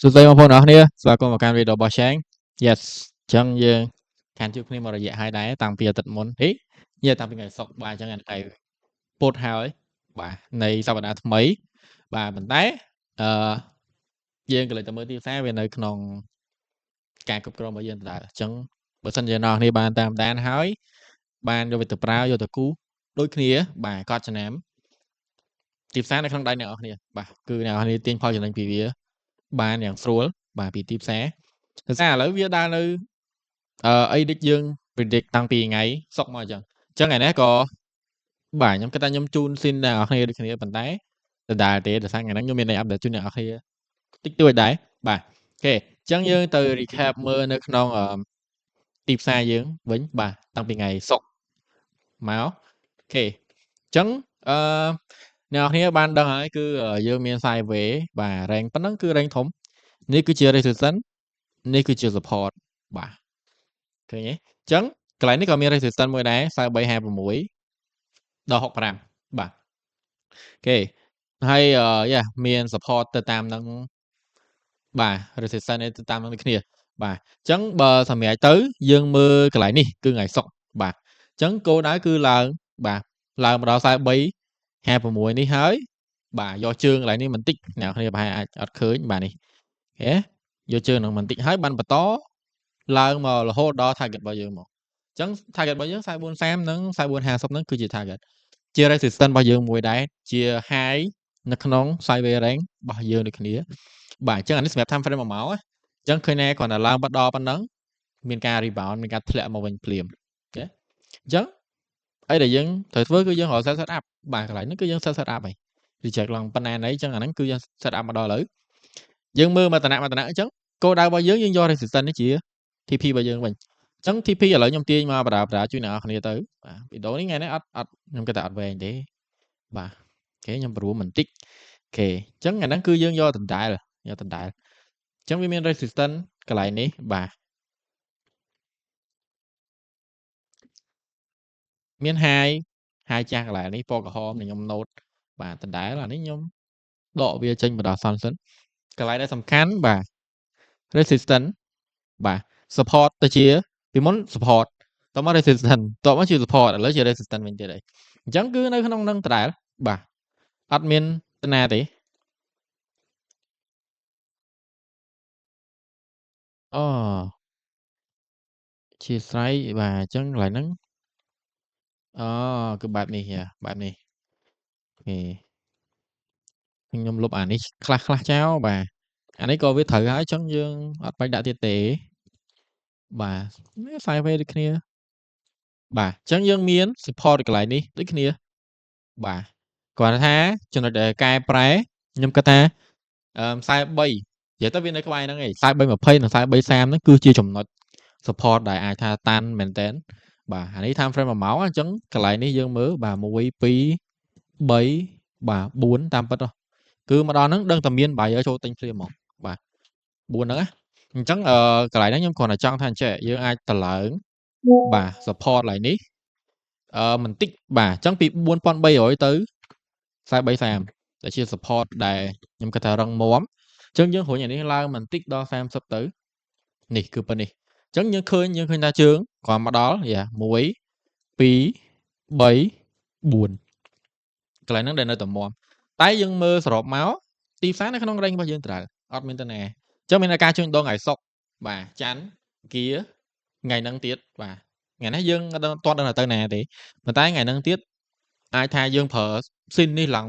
សួស្តីបងប្អូនអរគ្នាស្វាគមន៍មកកាន់វីដេអូរបស់ Shang Yes អញ្ចឹងយើងខានជួបគ្នាមករយៈហើយដែរតាំងពីអាទិត្យមុនតាំងពីថ្ងៃសុក្របាទអញ្ចឹងថ្ងៃពុធហើយបាទនៃសប្តាហ៍ថ្មីបាទប៉ុន្តែអឺយើងក៏លើកទៅមើលទីផ្សារវានៅក្នុងការគ្រប់គ្រងរបស់យើងដដែលអញ្ចឹងបើសិនជាអ្នកនរគ្នាបានតាមដានហើយបានយកវាទៅប្រើយកទៅគូដូចគ្នាបាទកត់ចំណាំទីផ្សារនៅក្នុងដៃអ្នកនរគ្នាបាទគឺអ្នកនរគ្នាទាញផលចំណេញពីវាបានយ៉ាងស្រួលបាទពីទីផ្សារដោយសារឥឡូវវាដើរនៅអីដូចយើង predict តាំងពីថ្ងៃសុក្រមកអញ្ចឹងថ្ងៃនេះក៏បាទខ្ញុំគិតថាខ្ញុំជូនស៊ីនអ្នកនរគ្នាដូចគ្នាប៉ុន្តែដដែលទេដោយសារថ្ងៃហ្នឹងខ្ញុំមានតែ update ជូនអ្នកនរគ្នាតិចតួចដែរបាទអូខេអញ្ចឹងយើងទៅ recap មើលនៅក្នុងទីផ្សារយើងវិញបាទតាំងពីថ្ងៃសុក្រមកអូខេអញ្ចឹងអ្នកនរគ្នាបានដឹងហើយគឺយើងមាន sideways បាទ rank ប៉ុណ្ណឹងគឺ rank ធំនេះគឺជា resistance នេះគឺជា support បាទឃើញទេអញ្ចឹងកន្លែងនេះក៏មាន resistance មួយដែរ4356ដល់65បាទអូខេហើយមាន support ទៅតាមនឹងបាទ resistance នេះទៅតាមនឹងដូចគ្នាបាទអញ្ចឹងបើសម្រាប់ទៅយើងមើលកន្លែងនេះគឺថ្ងៃសុក្របាទអញ្ចឹងគោលដៅគឺឡើងបាទឡើងមកដល់4356នេះហើយបាទយកជើងកន្លែងនេះបន្តិចអ្នកគ្នាប្រហែលអាចអត់ឃើញបាទនេះអូខេយកជើងនឹងបន្តិចហើយបានបន្តឡើងមករហូតដល់ target របស់យើងមកអញ្ចឹង target របស់យើង4430និង4450ហ្នឹងគឺជា target ជា resistance របស់យើងមួយដែរជា high នៅក្នុង sideways range របស់យើងដូចគ្នាបាទអញ្ចឹងអានេះសម្រាប់ time frame 1ម៉ោងណាអញ្ចឹងឃើញតែគ្រាន់តែឡើងមកដល់ប៉ុណ្ណឹងមានការ rebound មានការធ្លាក់មកវិញភ្លាមអូខេអញ្ចឹងអីដែលយើងត្រូវធ្វើគឺយើងរក set up បាទកន្លែងហ្នឹងគឺយើង set up ហើយ reject ឡើងប៉ុណ្ណាណីអញ្ចឹងអាហ្នឹងគឺយើង set up មកដល់ឥឡូវយើងមើលមកតំណអញ្ចឹងគោលដៅរបស់យើងយក resistance នេះជា TP របស់យើងវិញអញ្ចឹង TP ឥឡូវខ្ញុំទាញមកបដាជួយអ្នកនរគ្នាទៅបាទវីដេអូនេះថ្ងៃនេះអត់ខ្ញុំគិតថាអត់វែងទេបាទអូខេខ្ញុំប្រួសបន្តិចអូខេអញ្ចឹងអាហ្នឹងគឺយើងយកដដែលអញ្ចឹងវាមាន resistance កន្លែងនេះបាទមាន high ចាស់កន្លែងនេះពណ៌ក្រហមខ្ញុំ note បាទដដែលអានេះខ្ញុំដកវាចេញមកដល់សន្សិនកន្លែងដែលសំខាន់បាទ resistance បាទ support ទៅជាពីមុន support តមក resistance តមកជា support ឥឡូវជា resistance វិញទៀតហើយអញ្ចឹងគឺនៅក្នុងនឹងដដែលបាទអត់មានតាណាទេអូជាស្រ័យបាទអញ្ចឹងកន្លែងហ្នឹងអូគឺបែបនេះបែបនេះអូខេខ្ញុំលុបអានេះខ្លះចោលបាទអានេះក៏វាត្រូវហើយអញ្ចឹងយើងអត់បាច់ដាក់ទៀតទេបាទវា sideways ដូចគ្នាបាទអញ្ចឹងយើងមាន support កន្លែងនេះដូចគ្នាបាទគ្រាន់តែថាចំណុចដែលកែប្រែខ្ញុំគិតថា43និយាយទៅវានៅក្បែរហ្នឹងឯង4320និង4330ហ្នឹងគឺជាចំណុច support ដែលអាចថាតាន់មែនតើបាទអានេះ time frame 1ម៉ោងអញ្ចឹងកន្លែងនេះយើងមើលបាទ1 2 3បាទ4តាមពិតគឺមកដល់ហ្នឹងដឹងតែមាន buyer ចូលទិញភ្លាមហ្មងបាទ4ហ្នឹងណាអញ្ចឹងកន្លែងហ្នឹងខ្ញុំគ្រាន់តែចង់ថាអញ្ចេះយើងអាចទៅឡើងបាទ support កន្លែងនេះបន្តិចបាទអញ្ចឹងពី4300ទៅ4330ដែលជា support ដែលខ្ញុំគិតថារឹងមាំអញ្ចឹងយើងរុញអានេះឡើងបន្តិចដល់30ទៅនេះគឺប៉ុណ្នេះអញ្ចឹងយើងឃើញថាជើងគ្រាន់មកដល់1 2 3 4កន្លែងហ្នឹងដែលនៅតែមាំតែយើងមើលសរុបមកទីផ្សារនៅក្នុង range របស់យើងត្រូវអត់មានទៅណាអញ្ចឹងមានតែការជួញដូរថ្ងៃសុក្របាទច័ន្ទគៀថ្ងៃហ្នឹងទៀតបាទថ្ងៃនេះយើងអត់ទាន់ដឹងថាទៅណាទេប៉ុន្តែថ្ងៃហ្នឹងទៀតអាចថាយើងប្រើស៊ីននេះឡើង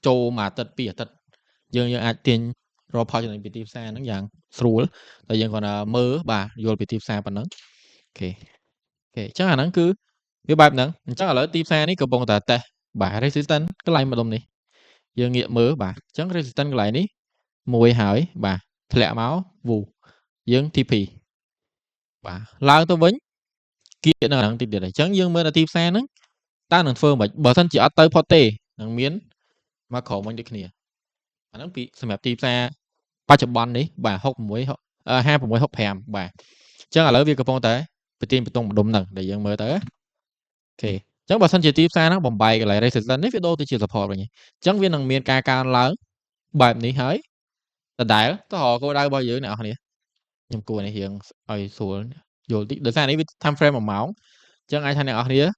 ចូលមួយអាទិត្យពីរអាទិត្យយើងអាចទាញរកផលចំណេញពីទីផ្សារហ្នឹងយ៉ាងស្រួលតែយើងគ្រាន់តែមើលបាទយល់ពីទីផ្សារប៉ុណ្ណឹងអូខេអញ្ចឹងអាហ្នឹងគឺវាបែបហ្នឹងអញ្ចឹងឥឡូវទីផ្សារនេះកំពុងតែតេស្តបាទ resistance កន្លែងម្ដុំនេះយើងងាកមើលបាទអញ្ចឹង resistance កន្លែងនេះមួយហើយបាទធ្លាក់មកវូយើង TP បាទឡើងទៅវិញគៀកនៅហ្នឹងតិចទៀតអញ្ចឹងយើងមើលនៅទីផ្សារហ្នឹងតើនឹងធ្វើមិនបើសិនជាអត់ទៅផុតទេនឹងមានមកក្រោមវិញដូចគ្នាអាហ្នឹងពីសម្រាប់ទីផ្សារបច្ចុប្បន្ននេះបាទ56 56 65បាទអញ្ចឹងឥឡូវវាកំពុងតែប្រទាញបន្ទង់ម្ដុំហ្នឹងដែលយើងមើលទៅអូខេអញ្ចឹងបើសិនជាទីផ្សារហ្នឹងបំបែកកន្លែង resistance នេះវាដូរទៅជា support វិញអញ្ចឹងវានឹងមានការកើនឡើងបែបនេះហើយ đái tôi họ cô đau bao nhiêu nào này nhưng cô này hiện ở xuống rồi tí đợt này với time frame mà máu chẳng ai thay nào này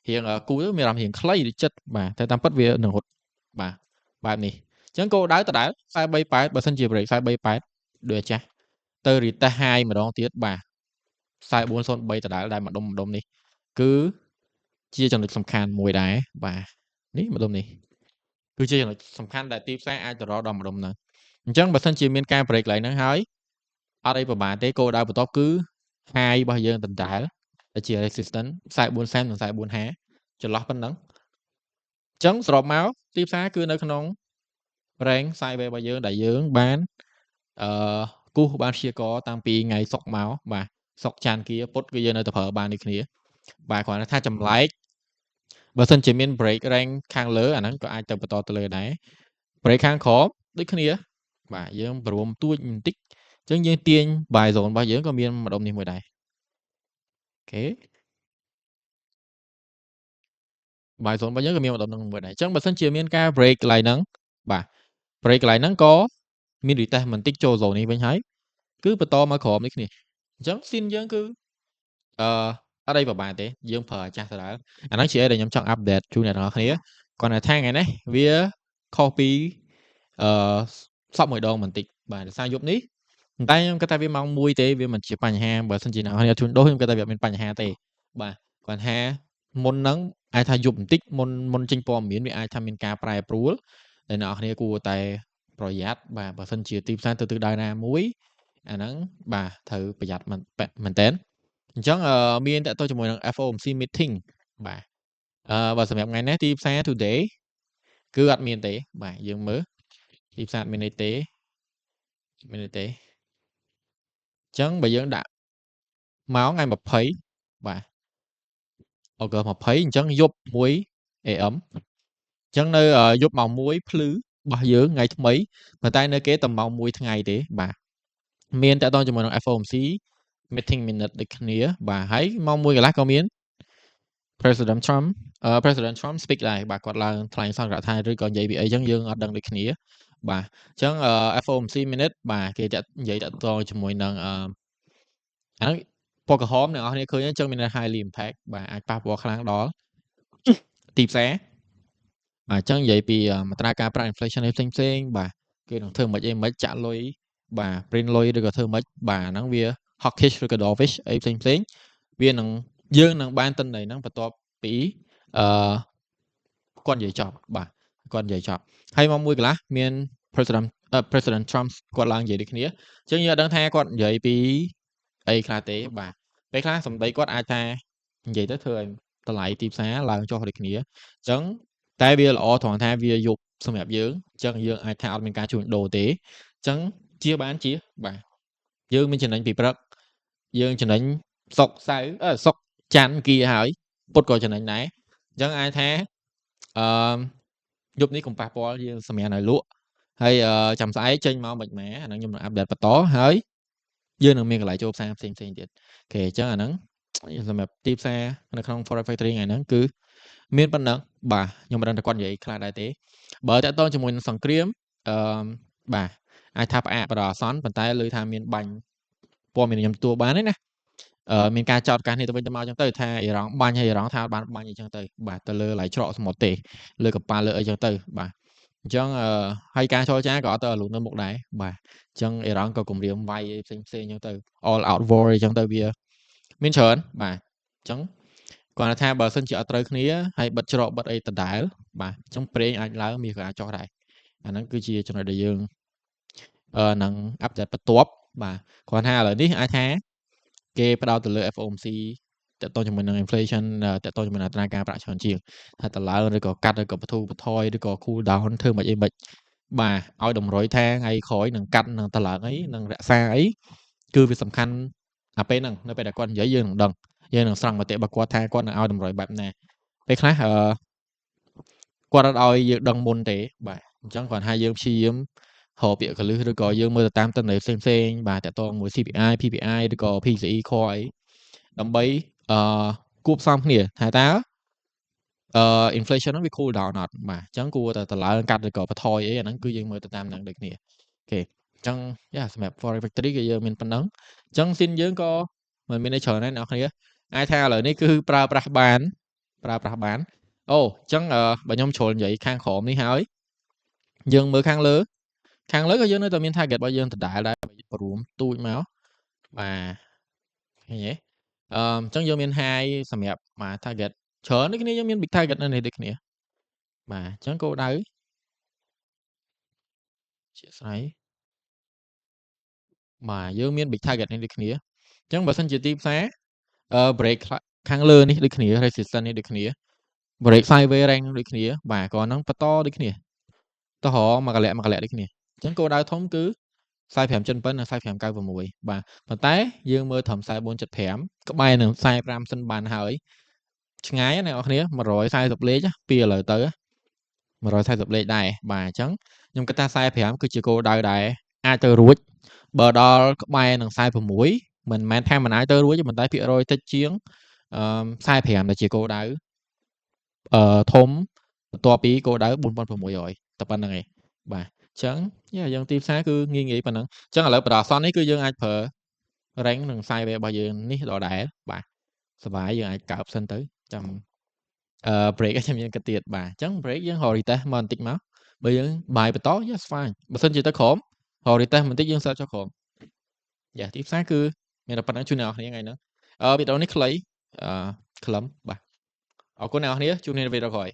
hiện ở cuối mình làm hiện clay đi chất mà theo tam bất việc nửa hột mà bài này chẳng cô đái sai bay phải bờ sân chiều rồi sai bay phải được chưa từ thì ta hai mà đón tiết bà sai 4 son bay đái mà đông đi cứ chia cho được sầm khăn mùi đái bà ní mà đông này cứ chia cho được sầm khăn đại tiếp sai ai từ đó đòn mà đông nữa chẳng bờ sân chiều miền ca break lại nó hỏi ở đây bà tế cô đau top cứ hai bao giờ tình đái để chia resistance sai 4 cm sai 4 há cho lót bên đó chẳng sọp máu tiếp xá cứ nơi không ráng sai về bao giờ đại dương bán cú ban chia có tam pi ngày sọc máu và sọc tràn kia post cái giờ nơi tập hợp ban đi kia và còn là tha chầm like và sân chỉ miền break ráng khang lỡ anh có ai tập to từ đấy break khang khó đi kia và dương bơm tua tích chẳng như tiền bài dồn bao giờ có miền mà đông đi mùi đây ok bài dồn bao giờ có miền mà đông đi mùi đây chẳng mà sân chỉ miền ca break lại nắng và break lại nắng có miền đi ta mình tích cho dồn này bên hái cứ bật to mà khó mấy cái này chẳng xin dân cứ ở đây vào bài thế dương phở cha đã anh nói chuyện để nhóm chọn update chủ nhật họ khía còn là thang này đấy vía copy sắp mọi đồ mình tịch bài sao giúp ní tay em cái tay vi mong mui tế vì mình chỉ bành ha bởi sân chỉ nào hay chúng đối với cái tay việc mình bành ha tệ bà còn ha môn nắng ai thay dùng tích môn môn chinh pom miễn vì ai tham mình ca prai prúa để nọ này của tay project bà bởi sân chỉ tìm sang từ đài na muối anh nắng bà thử project mình tên chẳng miền tại tôi cho mọi người FOMC meeting bà và sản phẩm ngày nay thì sáng today cứ gặt miền tế bà dương mới thì sản miền tế chẳng bây giờ đã máu ngày một thấy bà ok một thấy chẳng giúp muối ấm chẳng nơi giúp màu muối phứ bao giờ ngày thứ mấy mà tay nơi kế tầm màu muối ngày đấy bà miền tại tôi cho mọi người FOMC meeting minute được nghĩa bà hãy mong muối cái lá có miếng President Trump speak lại bà còn là thành sang rạ thai rồi còn vậy bị ấy chẳng dương ở đằng được nghĩa bà chẳng FOMC minute bà kia đã vậy đã to cho mỗi lần anh poker home này anh khơi chẳng mình là hai liềm phạt bà ai pa vào kháng đó tìm xé bà chẳng vậy vì mà ta ca price inflation em xem bà kia đồng thường mà em mới trả lôi bà print lôi rồi có thường mấy bà nắng vía hawkish rồi có dovish em xem viên nắng dương nắng ban tin này nắng phải to bị con dễ chọc bà con dễ chọc hay mong mui cái lá miền President Trump còn làm gì được nghĩa chứ như đang thay con vậy bị ấy khai tế bà cái khác xong đấy có ai ta vậy tới thời ta lại tìm xá làm cho họ được nghĩa chẳng tại vì là ở thoảng thay vì dục xong đẹp dưỡng chẳng dương ai thao mình cả chuột đồ tế chẳng chia bán chia bà dương mình chỉ đánh bị bật dương chỉ đánh sọc sai sọc chán kia hỏi bột coi chỉ đánh này chẳng ai thế giúp ní cùng pa po dương xong này lúa hay chăm sái trên mau bệnh mẽ nó nhưng mà update bật tó hơi dương nó miền lại cho sang xemទៀតគេចឹងអាហ្នឹងសម្រាប់ទីផ្សារនៅក្នុង Forex Factory ថ្ងៃហ្នឹងគឺមានប៉ុណ្ណឹងបាទខ្ញុំមិនដឹងថាគាត់និយាយខ្លះដែរទេបើតើតើជាមួយនឹងសង្គ្រាមបាទអាចថាផ្អាកបដអសន្នប៉ុន្តែលើថាមានបាញ់ព័ត៌មានខ្ញុំទទួលបានទេណាមានការចោទកាសនេះទៅវិញទៅមកចឹងទៅថាអ៊ីរ៉ង់បាញ់ហើយអ៊ីរ៉ង់ថាបានបាញ់អីចឹងទៅបាទទៅលើឡៃច្រកសមុទ្រទេលើកប៉ាល់លើអីចឹងទៅបាទអញ្ចឹងហើយការចរចាក៏អត់ទៅលូននៅមុខដែរបាទអញ្ចឹងអ៊ីរ៉ង់ក៏គម្រាមវាយផ្សេងអញ្ចឹងទៅ all out war អញ្ចឹងទៅវាមានច្រើនបាទអញ្ចឹងគាត់ថាបើសិនជាអត់ត្រូវគ្នាហើយបិទច្រកបិទអីដដែលបាទអញ្ចឹងប្រេងអាចឡើងមានការចោះដែរអាហ្នឹងគឺជាចំណុចដែលយើងនឹងអាប់ដេតបន្ទាប់បាទគាត់ថាឥឡូវនេះអាចថាគេផ្ដោតទៅលើ FOMC តើតជាមួយនឹង inflation តើតជាមួយនឹងអត្រាការប្រាក់ច្រើនជាងថាតឡើងឬក៏កាត់ឬក៏បន្ធូរបន្ថយឬក៏ cool down ធ្វើមិនអីមិនបាទឲ្យតម្រុយថាថ្ងៃក្រោយនឹងកាត់នឹងតឡើងអីនឹងរក្សាអីគឺវាសំខាន់អាពេលហ្នឹងនៅពេលដែលគាត់និយាយយើងនឹងដឹងយើងនឹងស្រង់មតិរបស់គាត់ថាគាត់នឹងឲ្យតម្រុយបែបណាពេលខ្លះគាត់អត់ឲ្យយើងដឹងមុនទេបាទអញ្ចឹងគាត់ថាយើងព្យាយាមហៅពាក្យកលឹះឬក៏យើងមើលទៅតាមទិន្នន័យផ្សេងបាទតើតមួយ CPI PPI ឬក៏ PCE core អីដើម្បីគួបផ្សំគ្នាថាតើinflation ហ្នឹងវា cool down អត់បាទអញ្ចឹងគួរតែឡើងកាត់ឬក៏បន្ថយអីអាហ្នឹងគឺយើងមើលទៅតាមហ្នឹងដូចគ្នាអូខេ ចឹងសម្រាប់ Forex Factory គឺយើងមានប៉ុណ្ណឹងចឹង Sin យើងក៏មិនមានអីច្រើនដែរអ្នកនរគ្នាអាចថាឥឡូវនេះគឺប្រើប្រាស់បានអូចឹងបើខ្ញុំជ្រុលនិយាយខាងក្រោមនេះហើយយើងមើលខាងលើក៏យើងនៅតែមាន target របស់យើងដដែលដែរព្រមទូចមកបាទឃើញទេចឹងយើងមាន high សម្រាប់មក target ច្រើនដូចគ្នាយើងមាន big target នៅនេះដូចគ្នាបាទចឹងគោលដៅជាស្រ័យបាទយើងមាន big target នេះដូចគ្នាចឹងបើសិនជាទីផ្សារbreak ខាងលើនេះដូចគ្នា resistance នេះដូចគ្នា break sideways rank ដូចគ្នាបាទក៏នឹងបន្តដូចគ្នាតោះមកកលៈដូចគ្នាអញ្ចឹងគោលដៅធំគឺ45.7 និង45.96បាទប៉ុន្តែយើងមើលត្រឹម44.5ក្បែរនឹង45សិនបានហើយឆ្ងាយណាអ្នកនរគ្នា140លេខពីឥឡូវទៅ140លេខដែរបាទអញ្ចឹងខ្ញុំគិតថា45គឺជាគោលដៅដែរអាចទៅរួចបើដល់ក្បែរនឹង46មិនមែនថាមិនអាចទៅរួចទេប៉ុន្តែភាគរយតិចជាង45ដែលជាគោលដៅធំបន្ទាប់ពីគោលដៅ4600តែប៉ុណ្្នឹងឯងបាទអញ្ចឹងយើងទីផ្សារគឺងាយប៉ុណ្ណឹងអញ្ចឹងឥឡូវបដាអសននេះគឺយើងអាចប្រើ rank និង sideways របស់យើងនេះដដែលបាទសុបាយយើងអាចកើបសិនទៅចាំbreak ខ្ញុំយើងគិតទៀតបាទអញ្ចឹង break យើងរក retest មកបន្តិចមកបើយើងបាយបន្ត yes fine បើសិនជាទៅក្រោមរក retest បន្តិចយើងសើចចុះក្រោមទីផ្សារគឺមានតែប៉ុណ្្នឹងជូនអ្នកនរគ្នាថ្ងៃហ្នឹងវីដេអូនេះខ្លីខ្លឹមបាទអរគុណអ្នកនរគ្នាជួបគ្នានៅវីដេអូក្រោយ